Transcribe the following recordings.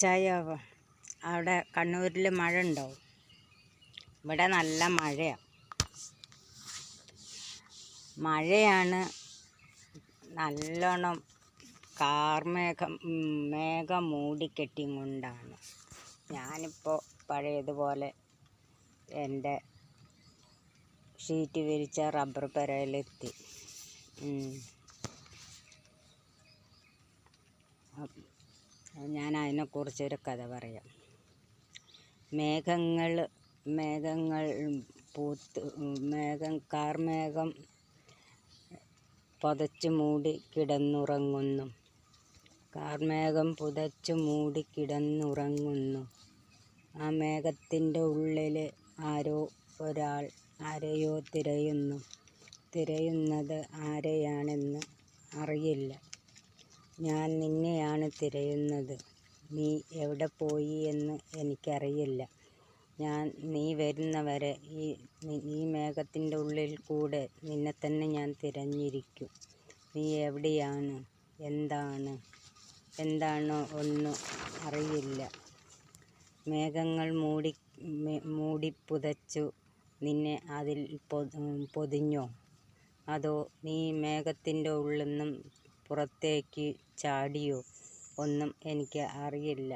അച്ചായ അവിടെ കണ്ണൂരിൽ മഴ ഉണ്ടോ? ഇവിടെ നല്ല മഴയാണ്. നല്ലോണം മേഘം മൂടിക്കെട്ടിയും കൊണ്ടാണ് ഞാനിപ്പോൾ പഴയതുപോലെ എൻ്റെ ഷീറ്റ് വിരിച്ച റബ്ബർ പെരയിലെത്തി. ഞാൻ അതിനെക്കുറിച്ചൊരു കഥ പറയാം. കാർമേഘം പുതച്ചു മൂടി കിടന്നുറങ്ങുന്നു. ആ മേഘത്തിൻ്റെ ഉള്ളിൽ ഒരാൾ ആരെയോ തിരയുന്നത് ആരെയാണെന്ന് അറിയില്ല. ഞാൻ നിന്നെയാണ് തിരയുന്നത്. നീ എവിടെ പോയി എന്ന് എനിക്കറിയില്ല. നീ വരുന്നവരെ ഈ മേഘത്തിൻ്റെ ഉള്ളിൽ കൂടെ നിന്നെ തന്നെ ഞാൻ തിരഞ്ഞിരിക്കും. നീ എവിടെയാണ്, എന്താണോ ഒന്നും അറിയില്ല. മേഘങ്ങൾ മൂടിപ്പുതച്ചു നിന്നെ അതിൽ പൊതിഞ്ഞോ? അതോ നീ മേഘത്തിൻ്റെ ഉള്ളിൽ നിന്നും പുറത്തേക്ക് ചാടിയോ? ഒന്നും എനിക്ക് അറിയില്ല.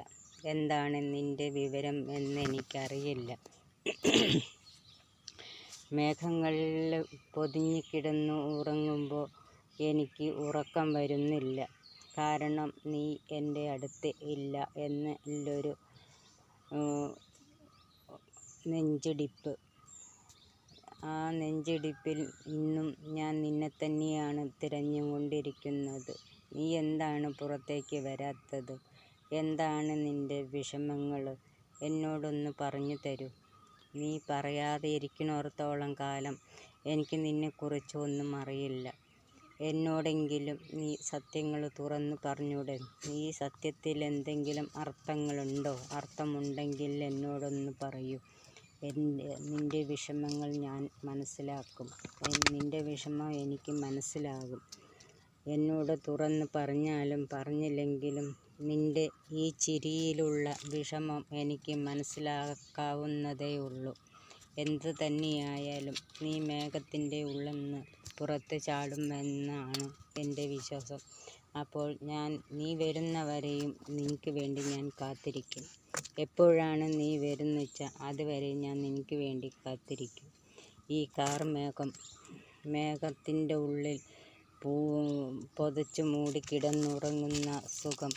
എന്താണ് നിന്റെ വിവരം എന്നെനിക്കറിയില്ല. മേഘങ്ങളിൽ പൊതിഞ്ഞു ഉറങ്ങുമ്പോൾ എനിക്ക് ഉറക്കം വരുന്നില്ല. കാരണം നീ എൻ്റെ അടുത്ത് ഇല്ല എന്നുള്ളൊരു നെഞ്ചിടിപ്പ്. ആ നെഞ്ചിടിപ്പിൽ ഇന്നും ഞാൻ നിന്നെ തന്നെയാണ് തിരഞ്ഞുകൊണ്ടിരിക്കുന്നത്. നീ എന്താണ് പുറത്തേക്ക് വരാത്തത്? എന്താണ് നിന്റെ വിഷമങ്ങൾ? എന്നോടൊന്ന് പറഞ്ഞു തരൂ. നീ പറയാതെ ഇരിക്കുന്നിടത്തോളം കാലം എനിക്ക് നിന്നെക്കുറിച്ച് ഒന്നും അറിയില്ല. എന്നോടെങ്കിലും നീ സത്യങ്ങൾ തുറന്നു പറഞ്ഞൂടെ? ഈ സത്യത്തിൽ എന്തെങ്കിലും അർത്ഥമുണ്ടെങ്കിൽ എന്നോടൊന്ന് പറയൂ. നിന്റെ വിഷമങ്ങൾ ഞാൻ മനസ്സിലാക്കും. നിന്റെ വിഷമം എനിക്ക് മനസ്സിലാകും. എന്നോട് തുറന്ന് പറഞ്ഞാലും പറഞ്ഞില്ലെങ്കിലും നിന്റെ ഈ ചിരിയിലുള്ള വിഷമം എനിക്ക് മനസ്സിലാക്കാവുന്നതേയുള്ളൂ. എന്തു തന്നെയായാലും നീ മേഘത്തിൻ്റെ ഉള്ളിൽ നിന്ന് പുറത്ത് ചാടുമെന്നാണ് എൻ്റെ വിശ്വാസം. അപ്പോൾ നീ വരുന്നവരെയും നിനക്ക് വേണ്ടി ഞാൻ കാത്തിരിക്കും. എപ്പോഴാണ് നീ വരുന്നെച്ചാൽ അതുവരെ ഞാൻ നിനക്ക് വേണ്ടി കാത്തിരിക്കും. ഈ മേഘത്തിൻ്റെ ഉള്ളിൽ പുതച്ചു മൂടി കിടന്നുറങ്ങുന്ന സുഖം